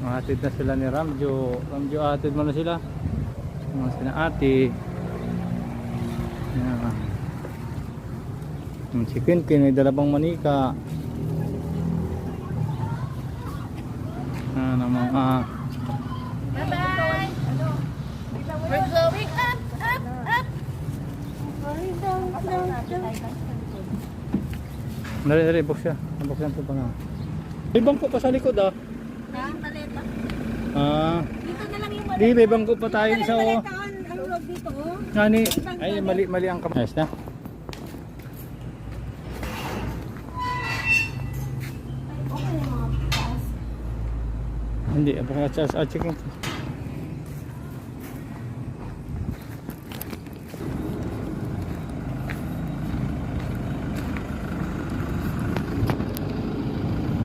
Mahatid na sila ni Ramjo. Ramjo, atid mo na sila. Mga sina ate. Yan. Yung si Quintin may dalabang manika. Ano mga Bye-bye! We're going up, up, up! Dali, dali, box siya. Box yan ito pa nga. May bangko pa sa likod ah. Maleta. Dito na lang yung Di, may bangko pa tayo sa o. Ang loob dito, oh. Nani, ay mali ang kamay. Ayos na. Hindi, baka chicken.